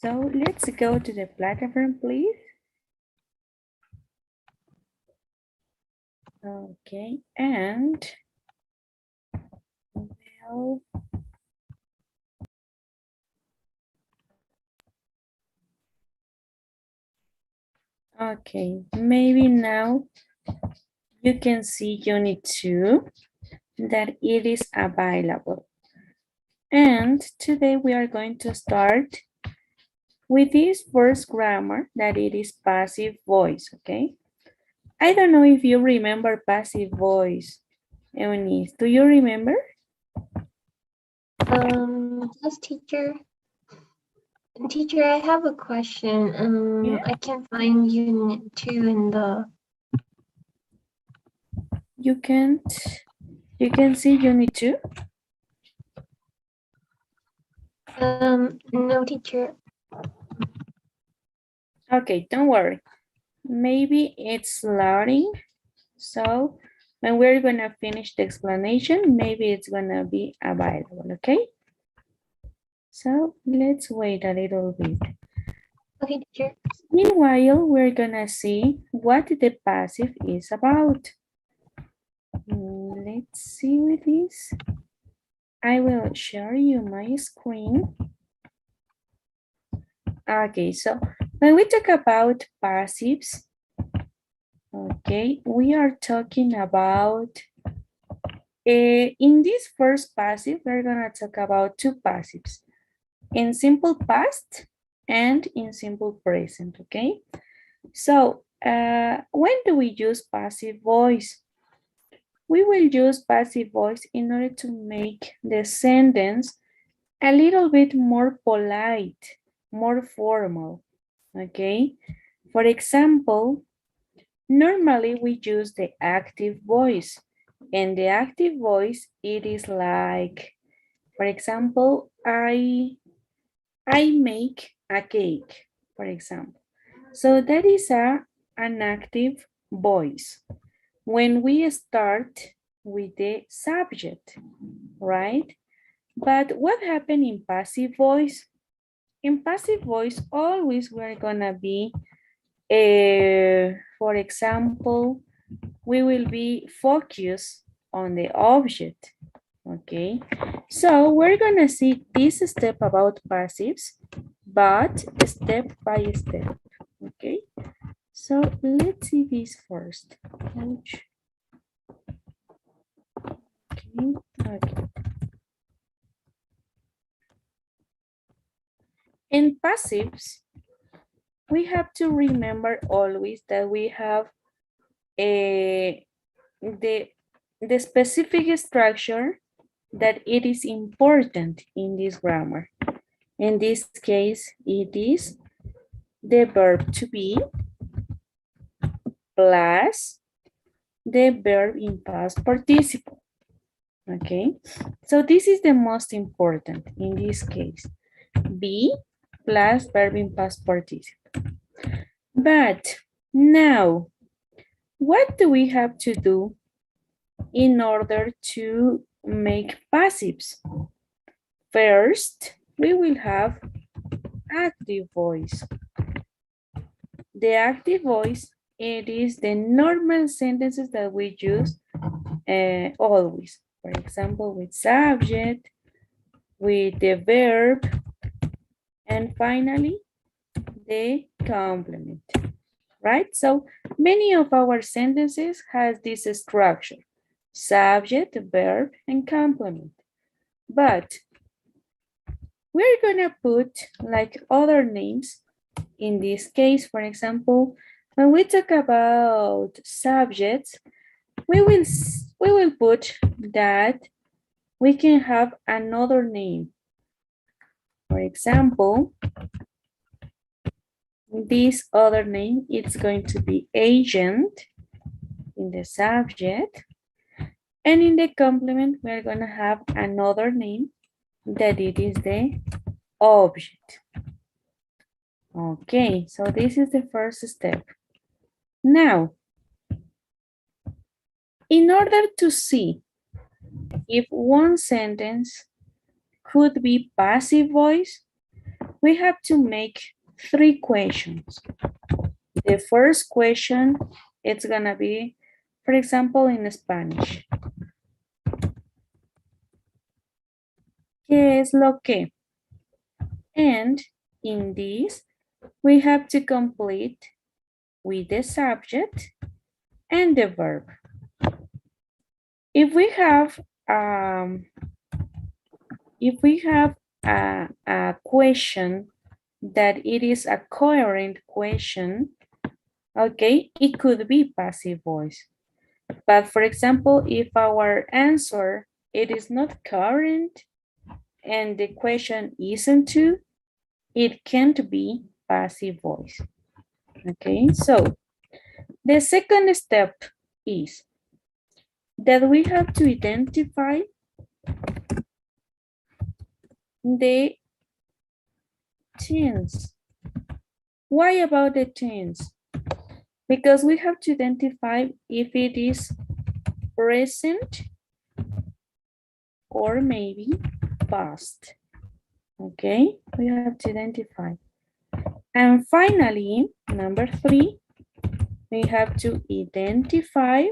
So let's go to the platform, please. Okay, and well, okay, maybe now you can see unit 2 that it is available. And today we are going to start with this first grammar that it is passive voice, okay? I don't know if you remember passive voice. Eunice, do you remember? Yes, teacher. Teacher, I have a question. Yeah. I can't find unit 2 in the... You can see unit 2? No, teacher. Okay, don't worry. Maybe it's loading. So when we're gonna finish the explanation, maybe it's gonna be available, okay? So let's wait a little bit. Okay, teacher. Meanwhile, we're gonna see what the passive is about. Let's see with this. I will share you my screen. Okay, so when we talk about passives, okay, we are talking about, in this first passive, we're gonna talk about two passives, in simple past and in simple present, okay? So when do we use passive voice? We will use passive voice in order to make the sentence a little bit more polite, more formal, okay? For example, normally we use the active voice, and the active voice, it is like, for example, I make a cake, for example. So that is an active voice. When we start with the subject, right? But what happened in passive voice? In passive voice, always we're gonna be, for example, we will be focused on the object, okay? So we're gonna see this step about passives, but step by step, okay? So let's see this first. Ouch. Okay, okay. In passives, we have to remember always that we have the specific structure that it is important in this grammar. In this case, it is the verb to be plus the verb in past participle. Okay, so this is the most important in this case. Be plus verb in past participle. But now, what do we have to do in order to make passives? First, we will have active voice. The active voice, it is the normal sentences that we use always. For example, with subject, with the verb, and finally, the complement, right? So many of our sentences has this structure, subject, verb, and complement. But we're gonna put like other names. In this case, for example, when we talk about subjects, we will put that we can have another name. For example, this other name is going to be agent in the subject. And in the complement, we're going to have another name that it is the object. Okay, so this is the first step. Now, in order to see if one sentence could be passive voice, we have to make 3 questions. The first question, it's gonna be, for example, in Spanish. ¿Qué es lo que? And in this, we have to complete with the subject and the verb. If we have a question that it is a coherent question, okay, it could be passive voice. But for example, if our answer, it is not coherent and the question isn't to, it can't be passive voice. Okay, so the second step is that we have to identify the tense. Why about the tense? Because we have to identify if it is present or maybe past. Okay, we have to identify. And finally, number 3, we have to identify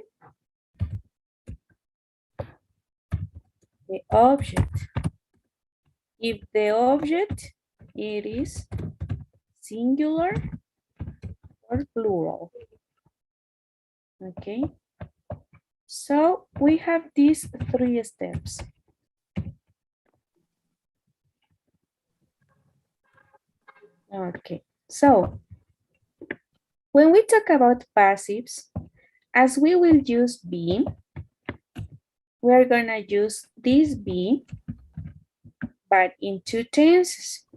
the object. If the object, it is singular or plural. Okay, so we have these 3 steps. Okay, so when we talk about passives, as we will use be, we're gonna use this be, but in 2 tenses.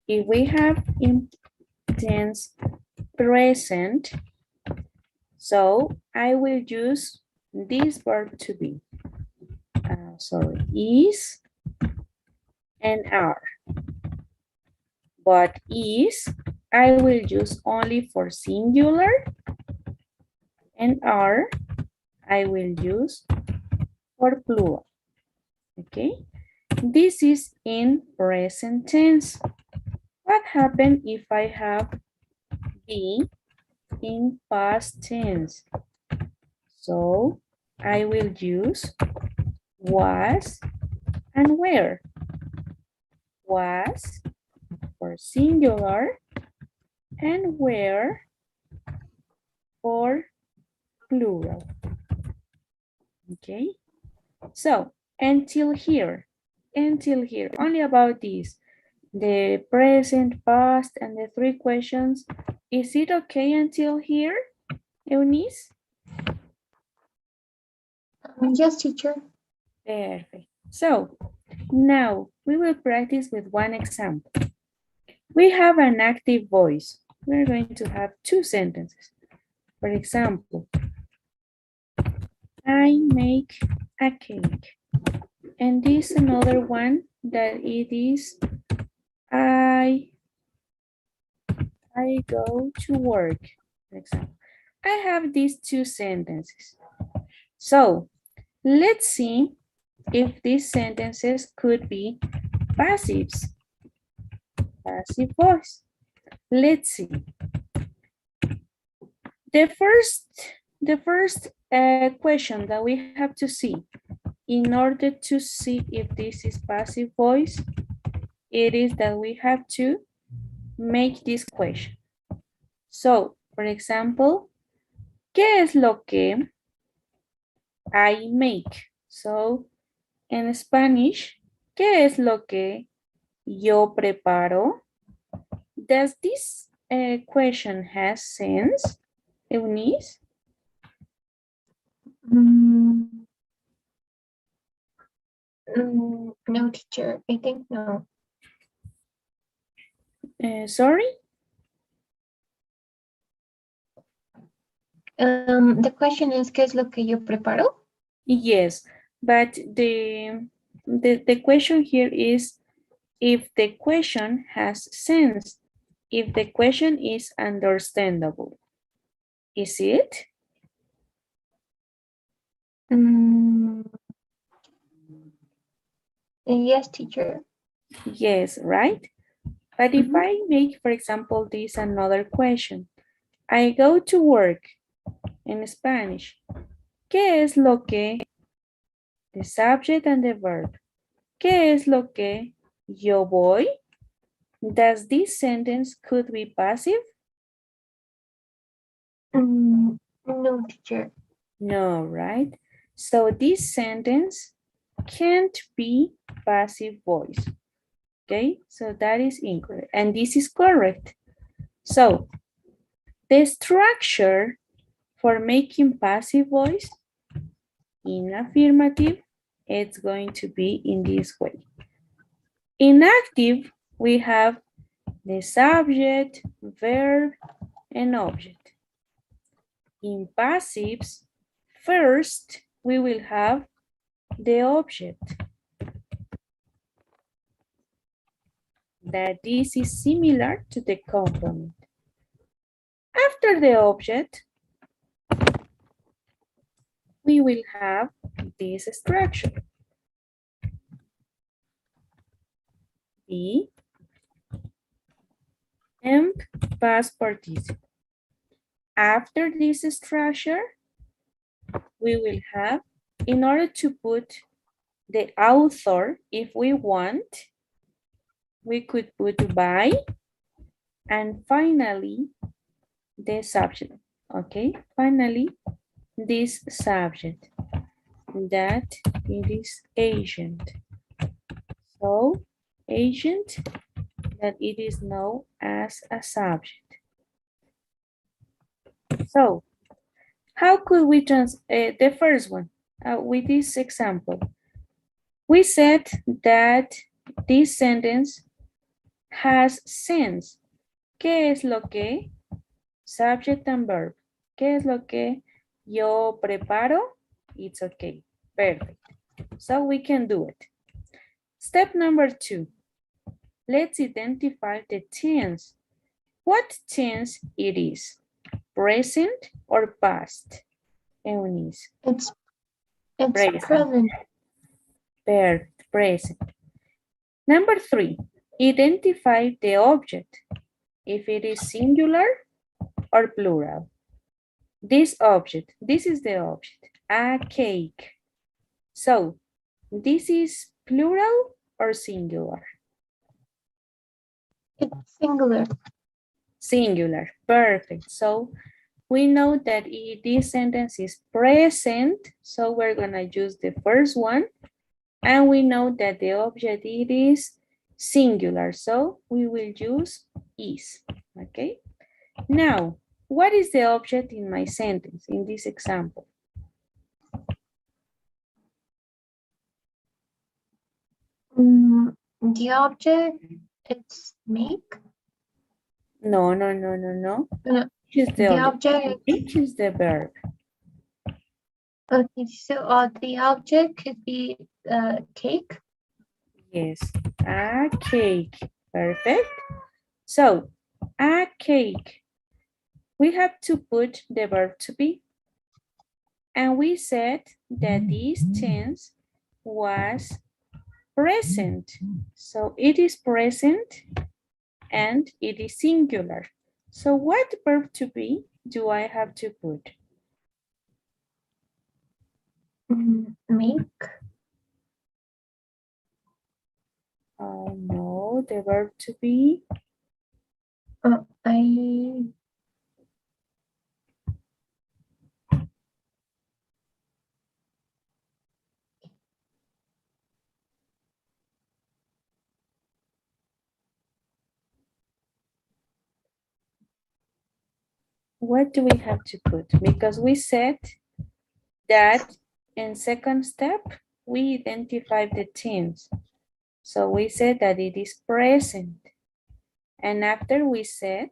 If we have in tense present, so I will use this verb to be. Is and are. But is, I will use only for singular, and are, I will use for plural. Okay, this is in present tense. What happens if I have be in past tense? So I will use was and were. Was for singular and were for plural. Okay, so until here, only about this, the present, past, and the 3 questions. Is it okay until here, Eunice? Yes, teacher. Perfect. So now we will practice with one example. We have an active voice. We're going to have 2 sentences. For example, I make a cake. And this another one that it is I go to work, for example. I have these 2 sentences. So let's see if these sentences could be passives. Passive voice. Let's see. The first question that we have to see in order to see if this is passive voice, it is that we have to make this question. So, for example, ¿qué es lo que I make? So, in Spanish, ¿qué es lo que yo preparo? Does this question have sense, Eunice? No, teacher. I think no. Sorry? The question is, ¿qué es lo que yo preparo? Yes, but the question here is if the question has sense, if the question is understandable. Is it? Yes, teacher. Yes, right? But if I make, for example, this another question, I go to work in Spanish. ¿Qué es lo que? The subject and the verb. ¿Qué es lo que yo voy? Does this sentence could be passive? No, teacher. No, right? So this sentence can't be passive voice. Okay, so that is incorrect. And this is correct. So the structure for making passive voice in affirmative, it's going to be in this way. In active, we have the subject, verb, and object. In passives, first we will have the object. That this is similar to the complement. After the object, we will have this structure. Be and past participle. After this structure, we will have, in order to put the author, if we want, we could put by, and finally, the subject, okay? Finally, this subject, that it is agent. So, agent, that it is known as a subject. So, how could we the first one, with this example? We said that this sentence has sense. ¿Qué es lo que? Subject and verb. ¿Qué es lo que yo preparo? It's okay. Perfect. So we can do it. Step number 2. Let's identify the tense. What tense it is? Present or past? Eunice. It's Present. present. Perfect. Present. Number 3. Identify the object. If it is singular or plural. This object, this is the object, a cake. So, this is plural or singular? It's singular. Singular, perfect. So, we know that this sentence is present, so we're gonna use the first one. And we know that the object, it is singular, so we will use is, okay? Now, what is the object in my sentence, in this example? The object, it's make. No. No, Which is the the object? object. Which is the verb? Okay, so the object could be cake. Yes, a cake. Perfect. So, a cake. We have to put the verb to be. And we said that this tense was present. So it is present and it is singular. So what verb to be do I have to put? Make. Oh no, the verb to be. What do we have to put? Because we said that in second step, we identify the tense. So we said that it is present. And after we said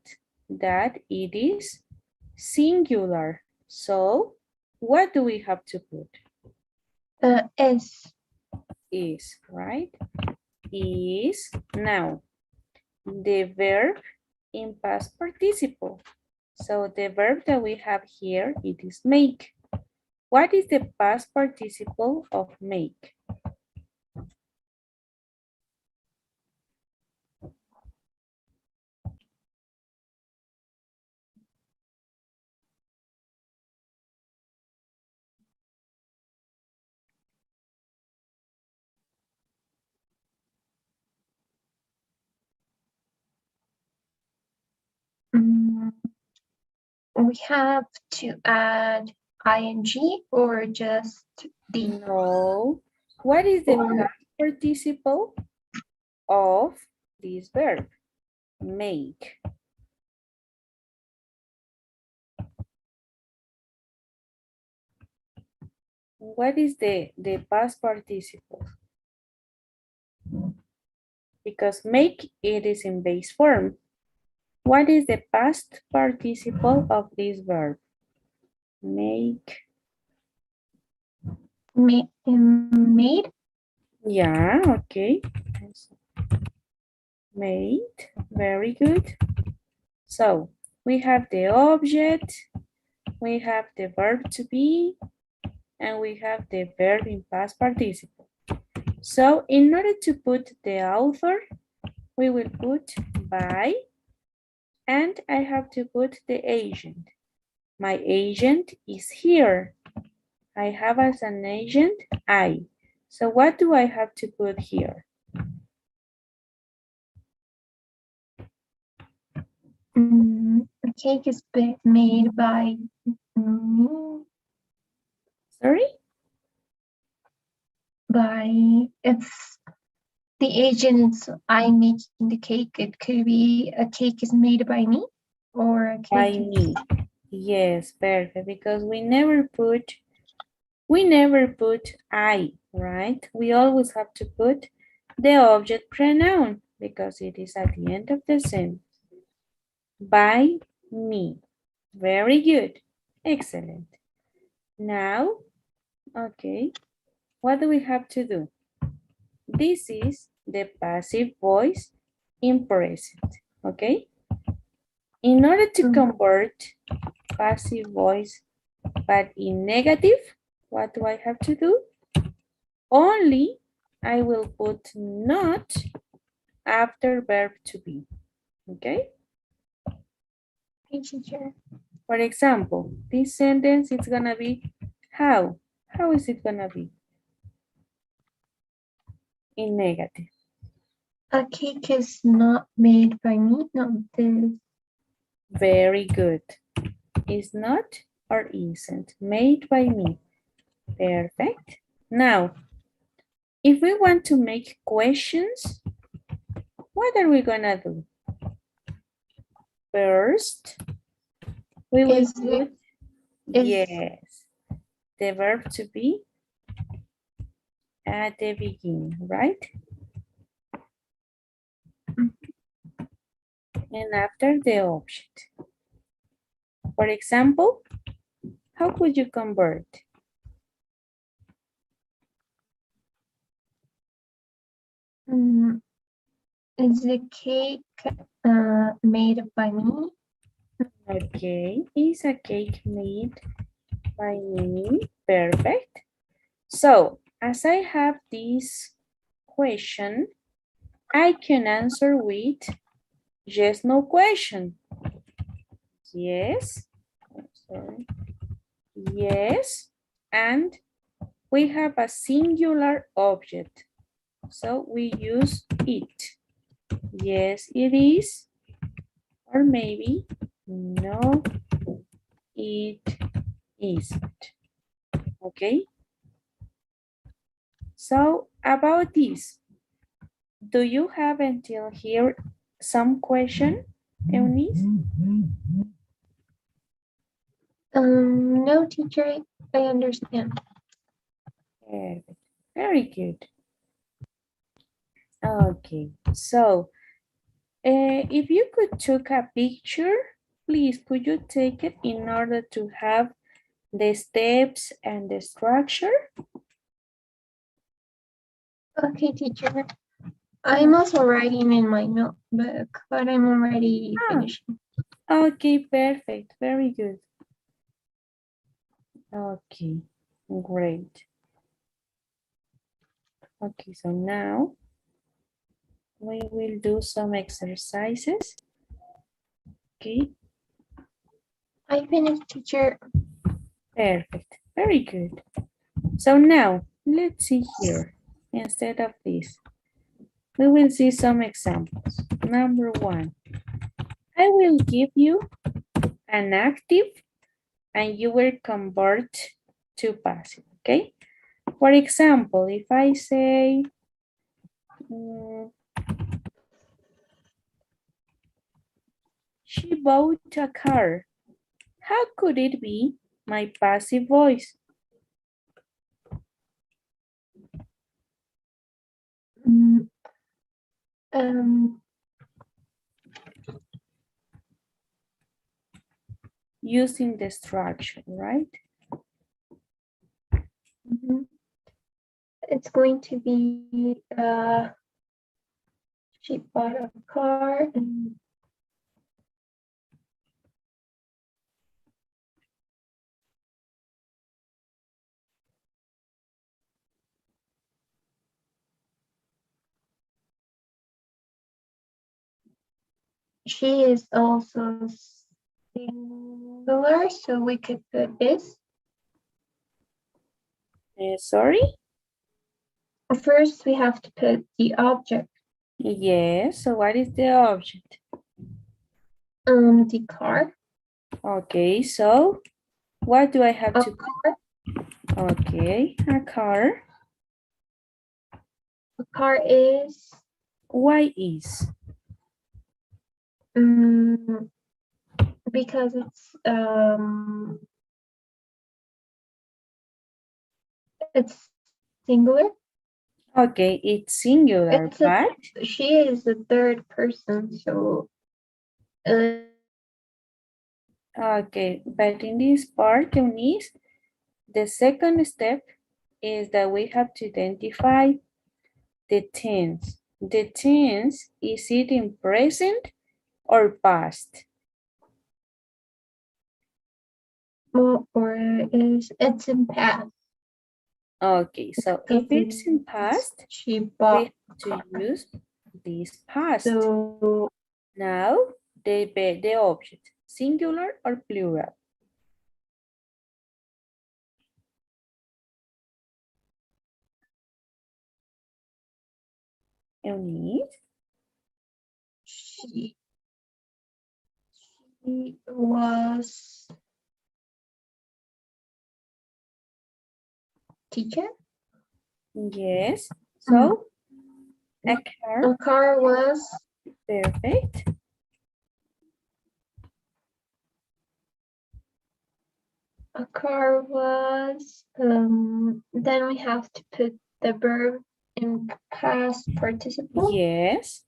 that it is singular. So what do we have to put? Is, right? Is. Now, the verb in past participle. So the verb that we have here, it is make. What is the past participle of make? we have to add ing or just the? No. What is the Or past participle of this verb? Make. What is the past participle? Because make, it is in base form. What is the past participle of this verb? Make. made? Yeah, okay. Made, very good. So we have the object, we have the verb to be, and we have the verb in past participle. So in order to put the author, we will put by, and I have to put the agent. My agent is here. I have as an agent I. So what do I have to put here? A cake is made by me. Sorry? If the agent is I'm making the cake, it could be a cake is made by me or a By cake me. Yes, perfect. Because we never put I, right? We always have to put the object pronoun because it is at the end of the sentence. By me. Very good. Excellent. Now, okay, what do we have to do? This is the passive voice in present, okay? In order to convert passive voice but in negative, what do I have to do? Only I will put not after verb to be, okay? teacher. For example, this sentence is gonna be how? How is it gonna be? In negative. A cake is not made by me, not this. Very good. Is not or isn't made by me. Perfect. Now, if we want to make questions, what are we gonna do? First, we will put, yes, the verb to be at the beginning, right? And after the object. For example, how could you convert? Is the cake made by me? Okay, is a cake made by me? Perfect. So, as I have this question, I can answer with yes, no question. Yes, sorry. Yes, and we have a singular object. So we use it. Yes, it is. Or maybe no, it isn't. Okay. So about this, do you have until here some question, Eunice? No, teacher, I understand. Perfect. Very good. Okay, so if you could take a picture, please, could you take it in order to have the steps and the structure? Okay, teacher. I'm also writing in my notebook, but I'm already finishing. Okay, perfect. Very good. Okay, great. Okay, so now we will do some exercises. Okay, I finished, teacher. perfect. Very good. So now, let's see here. Instead of this, we will see some examples. Number one, I will give you an active, and you will convert to passive, okay? For example, if I say, she bought a car, how could it be my passive voice? Mm, um, Using the structure, right? mhm. It's going to be she bought a car and she is also singular, so we could put is. Sorry? First, we have to put the object, Yes, so what is the object? the car. Okay, so what do I have A to? car. Okay, a car. A car is Why is? because it's singular. Okay, it's singular, It's a but she is the third person, so okay, but in this part, Eunice, the second step is that we have to identify the tense. The tense, is it in present or past? or is it's in past Okay, so if because it's in past, she we bought have a to car. use this past. So Now, the object, singular or plural? Eunice? she was teacher. Yes. Mm, So, a car, a car was perfect. then we have to put the verb in past participle. Yes.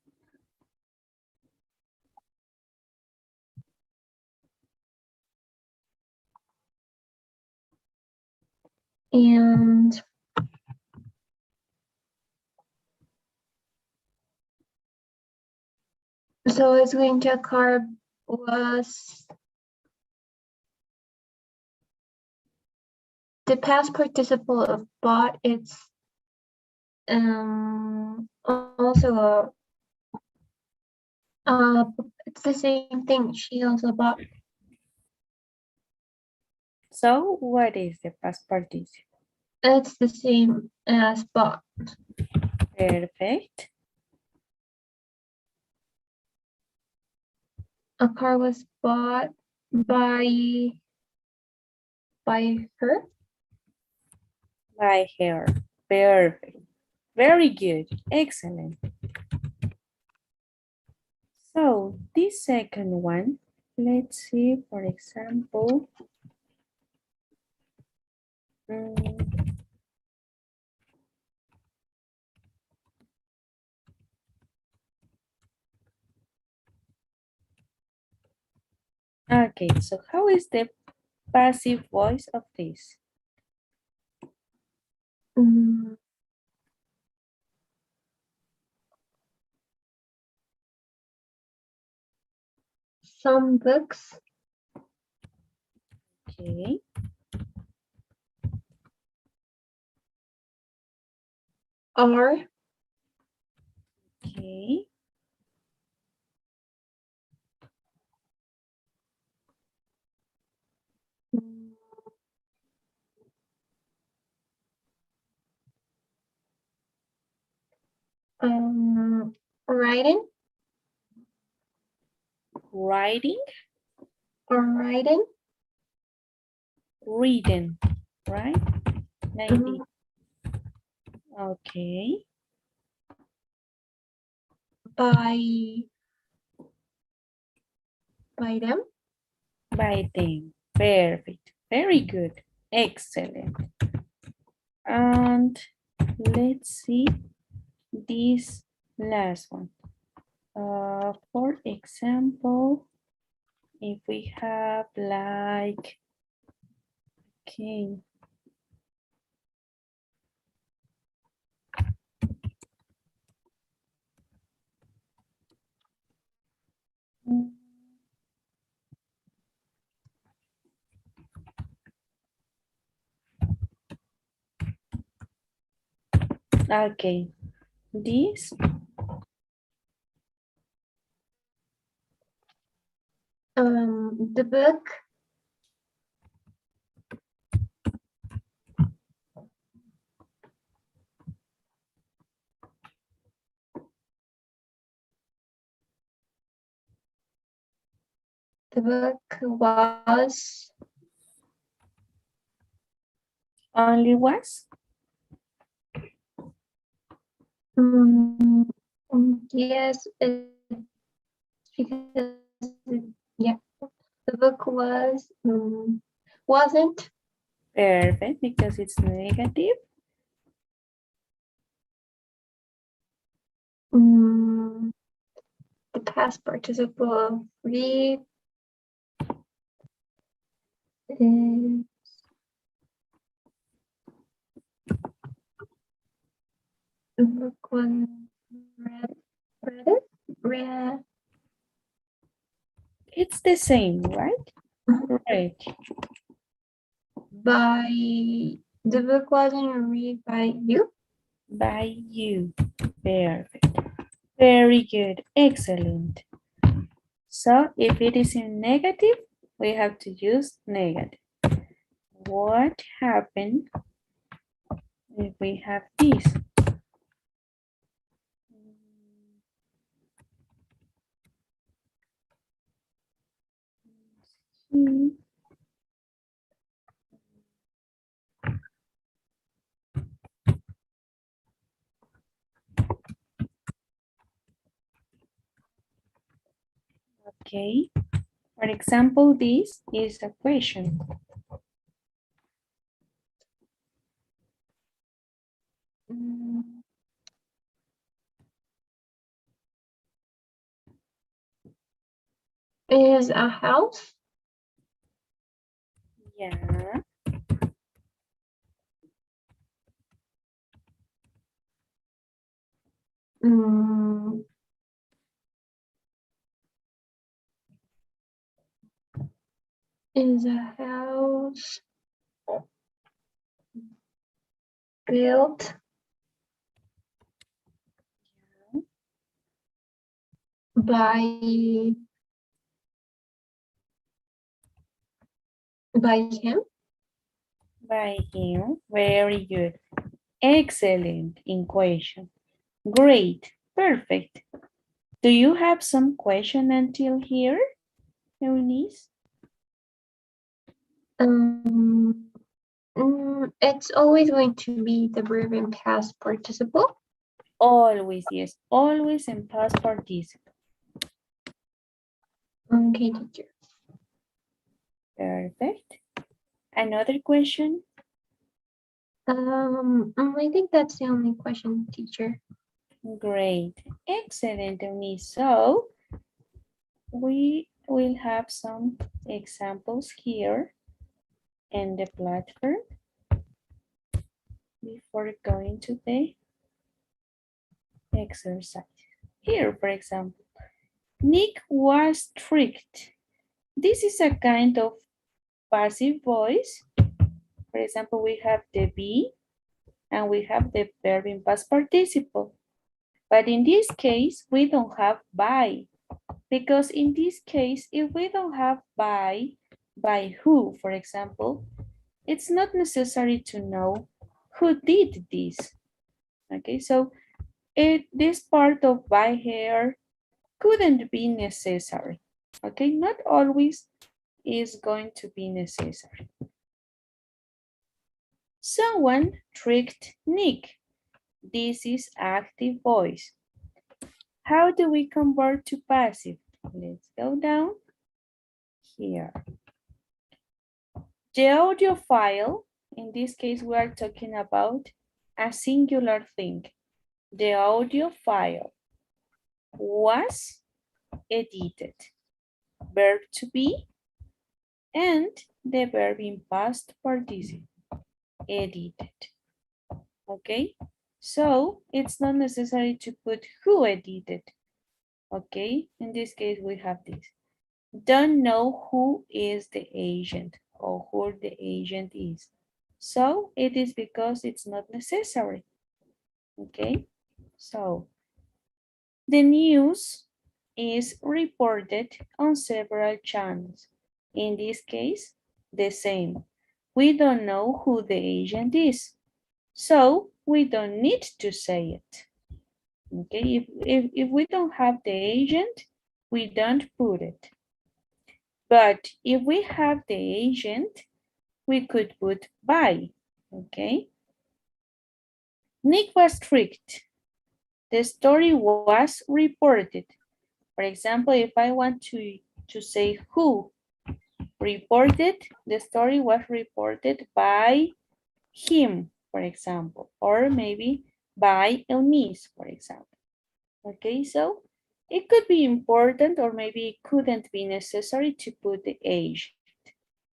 And so it's going to a car was the past participle of bought. It's also it's the same thing. She also bought. So, what is the past participle? It's the same as bought. Perfect. A car was bought by her. By her. Perfect. Very good. Excellent. So, this second one, let's see, for example, mm, okay, so how is the passive voice of this? Mm, some books Okay, are okay, writing. writing. or writing. Reading, right? Maybe. Mhm. Okay. By them. By them. Perfect. Very good. Excellent. And let's see this last one. For example, if we have like, okay. Okay, this, The book. The book was. only was, Mm, yes, because yeah, the book was wasn't. perfect, because it's negative. Mm, the past participle read. Uh, the book was read. Read it. Read. It's the same, right? Right. By the book wasn't read by you. By you. Perfect. Very good. Excellent. So if it is in negative, we have to use negative. What happened if we have this? Hmm, okay. For example, this is a question. Mm, is a house. Yeah. Mm, is a house built by him? By him. Very good. Excellent in question. Great. Perfect. Do you have some question until here, Eunice? Um, it's always going to be the verb in past participle. Always, yes. Always in past participle. Okay, teacher. Perfect. Another question? I think that's the only question, teacher. Great. Excellent, Eunice. So we will have some examples here in the platform before going to the exercise. Here, for example, Nick was tricked. This is a kind of passive voice. For example, we have the be and we have the verb in past participle. But in this case, we don't have by, because in this case, if we don't have by who, for example, it's not necessary to know who did this. Okay, so this part of by here couldn't be necessary. Okay, not always is going to be necessary. Someone tricked Nick. This is active voice. How do we convert to passive? Let's go down here. The audio file, in this case, we are talking about a singular thing. The audio file was edited. Verb to be and the verb in past participle, edited. Okay, so it's not necessary to put who edited. Okay, in this case we have this. Don't know who is the agent or who the agent is. So it is because it's not necessary. Okay, so the news is reported on several channels. In this case, the same. We don't know who the agent is. So we don't need to say it. Okay, if we don't have the agent, we don't put it. But if we have the agent, we could put by, okay? Nick was tricked. The story was reported. For example, if I want to say who reported, the story was reported by him, for example, or maybe by Eunice, for example. Okay, so it could be important or maybe it couldn't be necessary to put the age.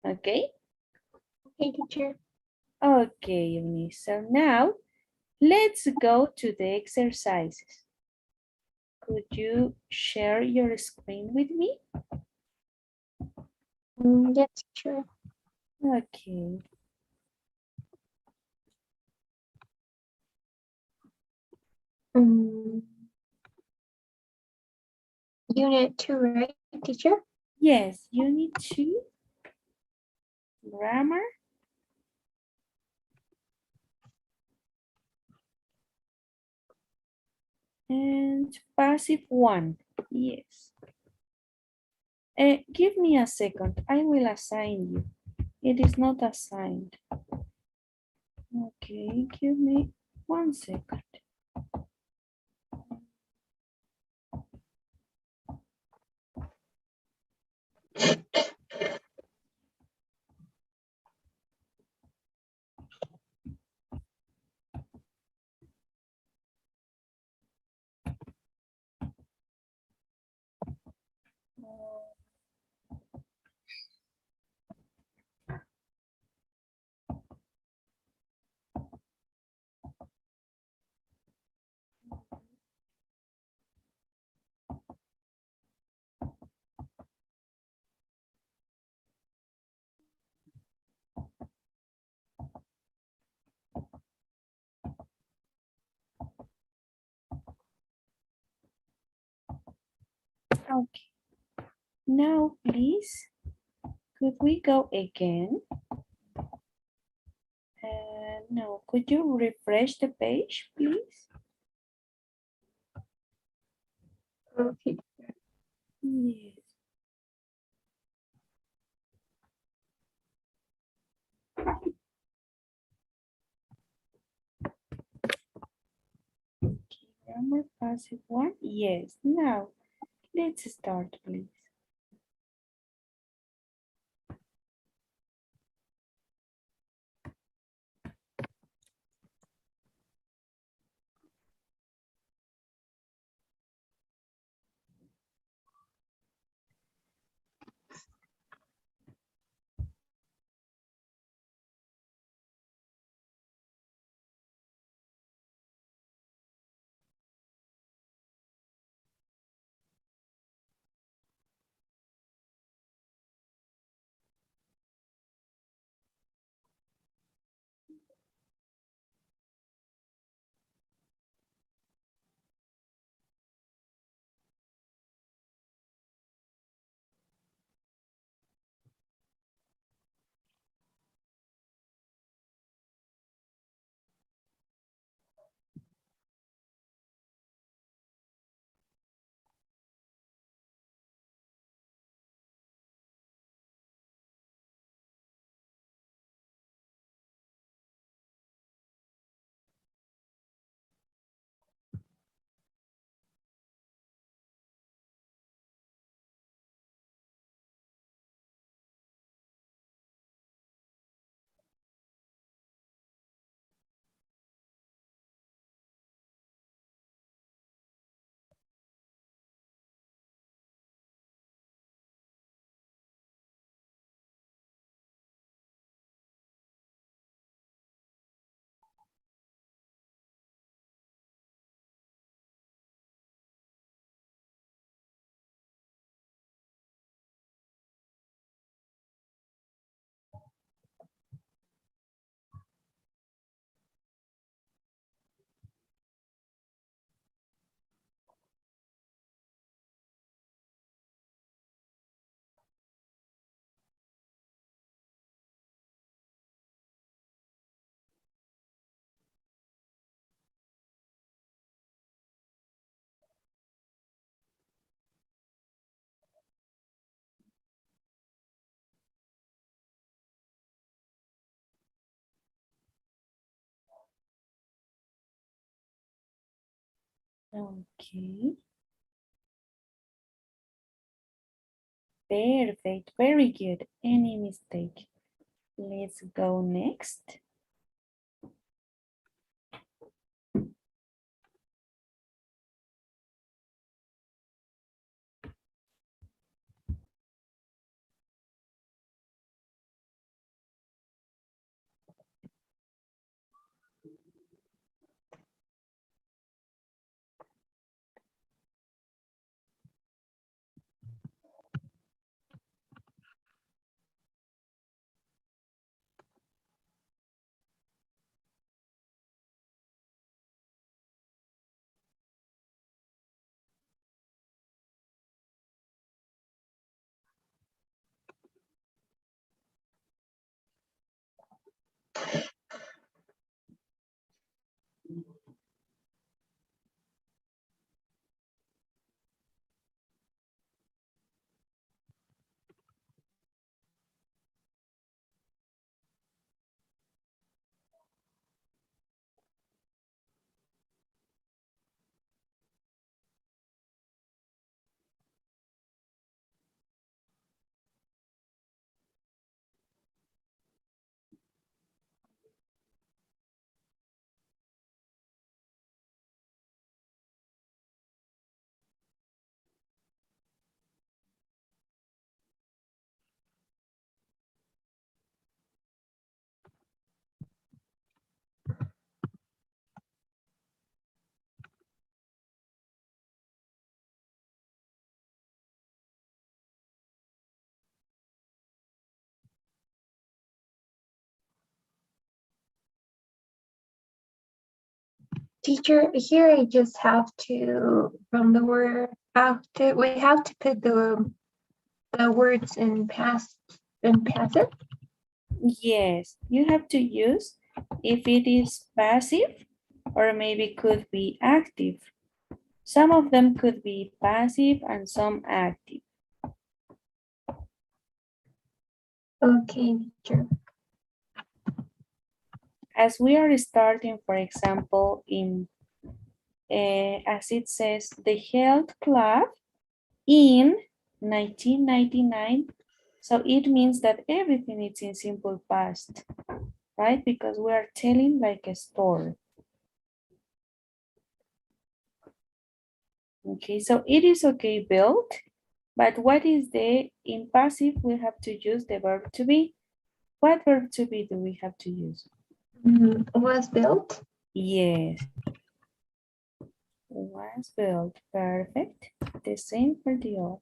Okay? Okay, teacher. Okay, Eunice. So now let's go to the exercises. Could you share your screen with me? Yes, teacher. Okay. Mm, Unit 2, right, teacher? Yes, unit 2, grammar. And passive 1, yes. Give me a second, I will assign you. It is not assigned. Okay, give me 1 second. Okay, now please, could we go again? No, could you refresh the page, please? Okay. Yes. Okay, grammar passive 1, yes. Now, let's start, please. Okay. Perfect. Very good. Any mistake? Let's go next. Teacher, here I just have to, from the word after, we have to put the words in past and passive. Yes, you have to use if it is passive or maybe could be active. Some of them could be passive and some active. Okay, teacher. As we are starting, for example, in as it says, the health club in 1999. So it means that everything is in simple past, right? Because we are telling like a story. Okay, so it is okay built, but what is the in passive? We have to use the verb to be. What verb to be do we have to use? Was built. Yes, was built. Perfect. The same for the other.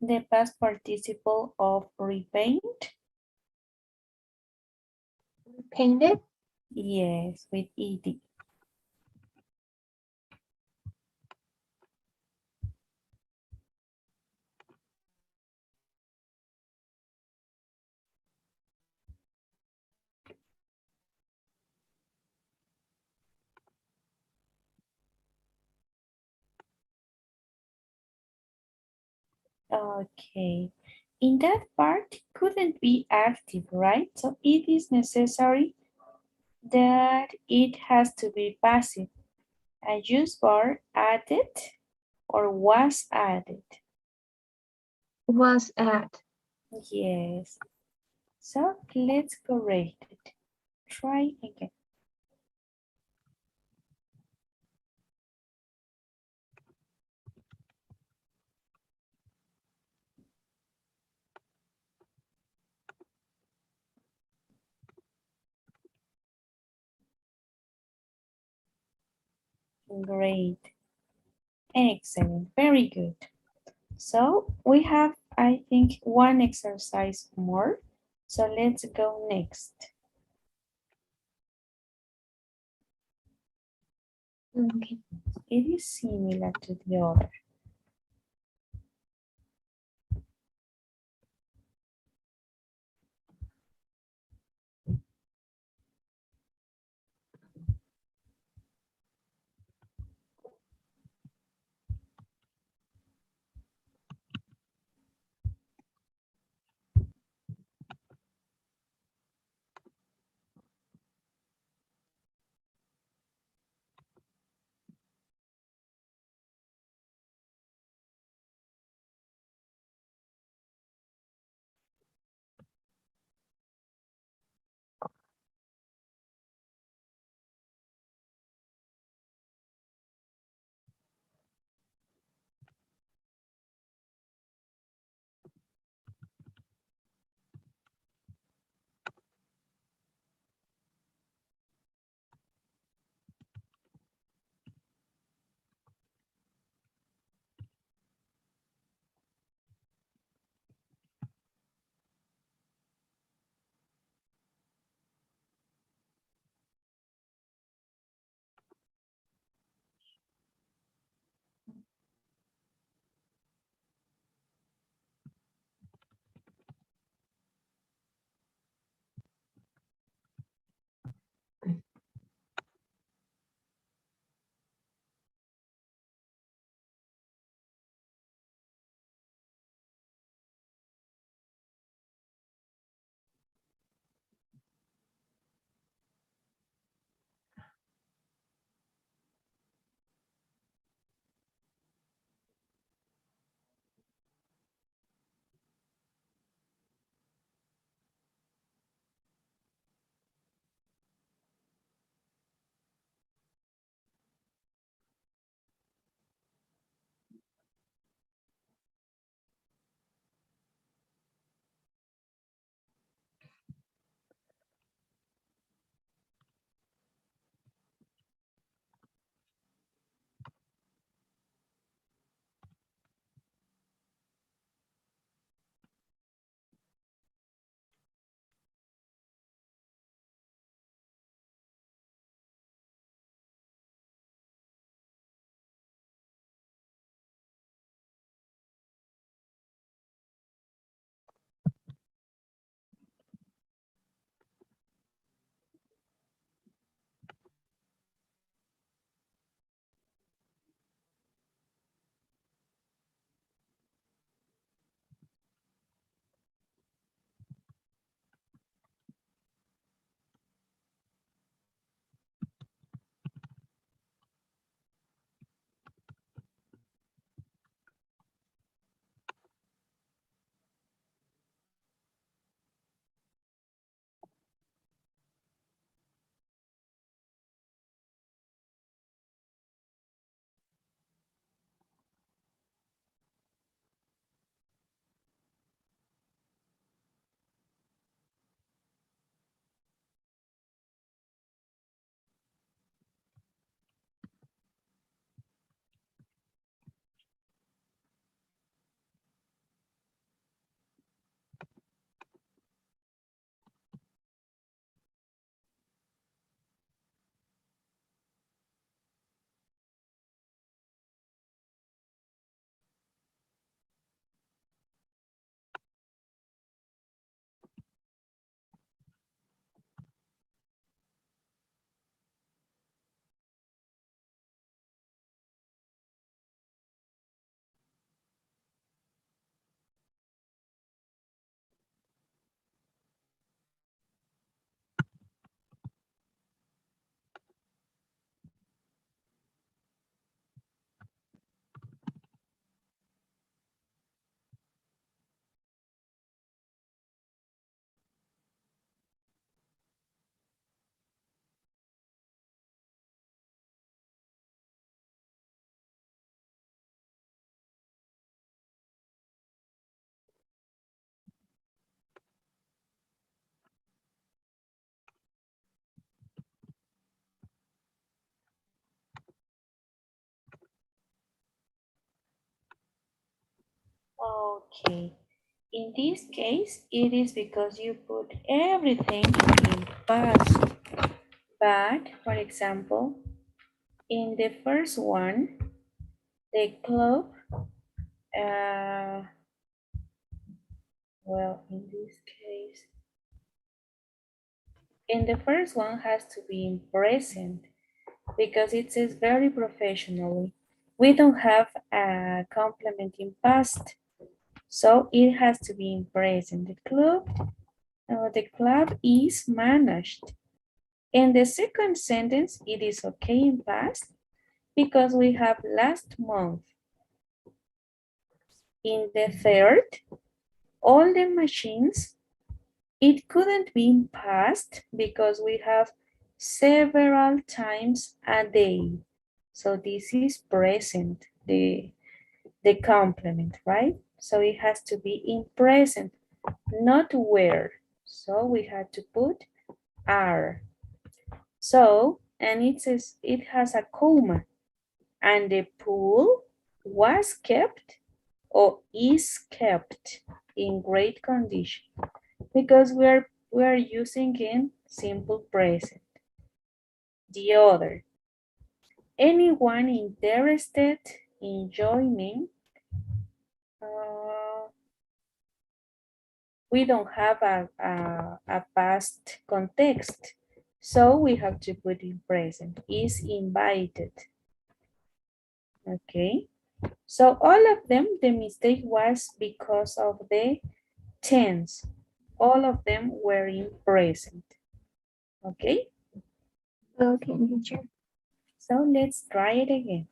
The past participle of repaint? Painted? Yes, with ed. Okay. In that part, it couldn't be active, right? So it is necessary that it has to be passive. A use bar added or was added. Was at. Yes. So let's correct it. Try again. Great. Excellent. Very good. So we have, I think, one exercise more. So let's go next. Okay. It is similar to the other. Okay. In this case, it is because you put everything in past. But, for example, in the first one, the club, uh, well, in this case, in the first one has to be in present because it says very professionally. We don't have a complement in past, so it has to be in present. The club is managed. In the second sentence, it is okay in past because we have last month. In the third, all the machines, it couldn't be in past because we have several times a day. So this is present, the complement, right? So it has to be in present, not where. So we had to put are. So, and it says it has a comma, and the pool was kept or is kept in great condition because we're using in simple present. The other, anyone interested in joining, uh, we don't have a past context, so we have to put in present, is invited. Okay, so all of them, the mistake was because of the tense. All of them were in present. Okay, Okay, teacher. so let's try it again.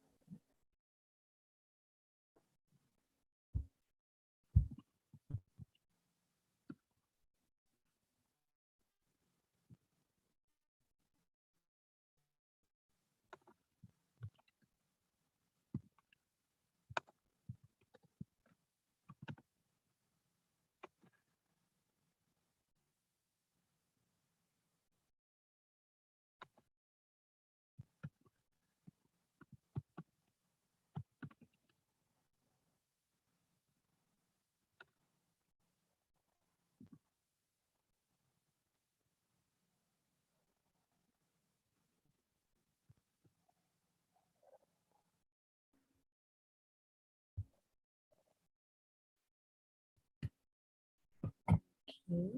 Okay.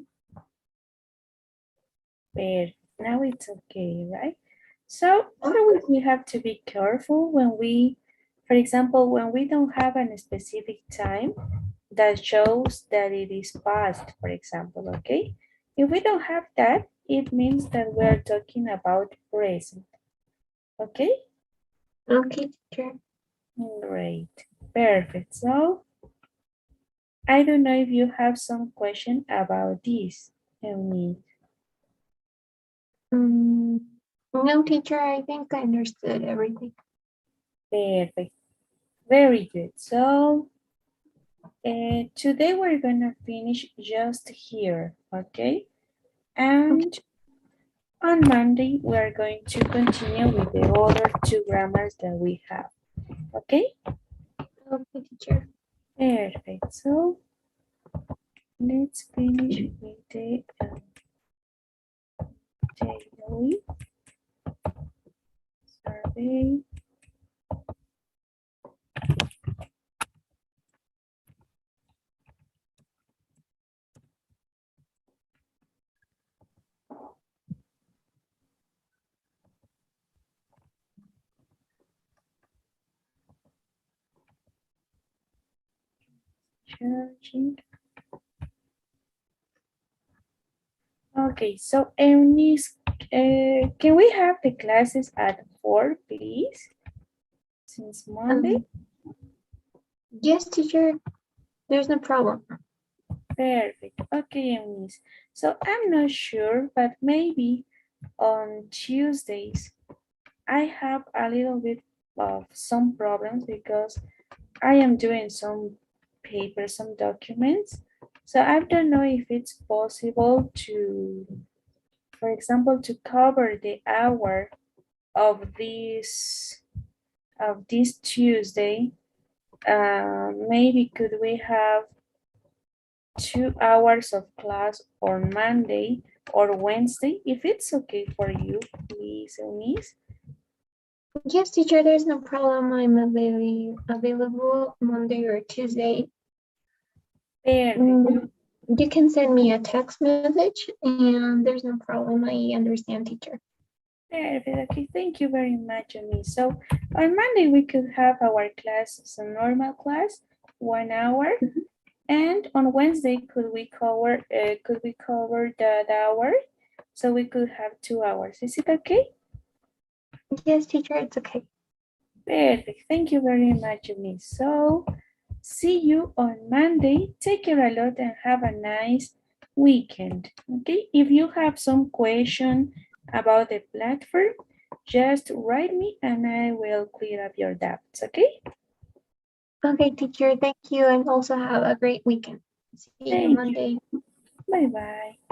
But now it's okay, right? So always we have to be careful when we, for example, when we don't have a specific time that shows that it is past, for example, okay? If we don't have that, it means that we're talking about present, okay? Okay, teacher. Great, perfect. So I don't know if you have some question about this, Eunice. Mm, no, teacher, I think I understood everything. Perfect, very good. So today we're gonna finish just here, okay? Okay, And on Monday, we're going to continue with the other two grammars that we have, okay? okay, teacher. Perfect, so let's finish with the daily survey. Charging. Okay, so Eunice, can we have the classes at 4, please? Since Monday? Um, yes, teacher, there's no problem. Perfect. Okay, Eunice. So I'm not sure, but maybe on Tuesdays, I have a little bit of some problems because I am doing some papers, some documents. So I don't know if it's possible to, for example, to cover the hour of this Tuesday. Maybe could we have 2 hours of class on Monday or Wednesday, if it's okay for you, please, Eunice. Yes, teacher, there's no problem. I'm available Monday or Tuesday. Perfect. You can send me a text message and there's no problem. I understand, teacher. Perfect. Okay, thank you very much, Eunice. So on Monday we could have our class as a normal class, 1 hour. And on Wednesday, could we cover the hour? So we could have 2 hours. Is it okay? Yes, teacher, it's okay. Perfect. Thank you very much, Miss. So see you on Monday. Take care a lot and have a nice weekend. Okay. If you have some question about the platform, just write me and I will clear up your doubts. Okay. Okay, teacher, thank you, and also have a great weekend. See you Thank you. Monday. Bye bye.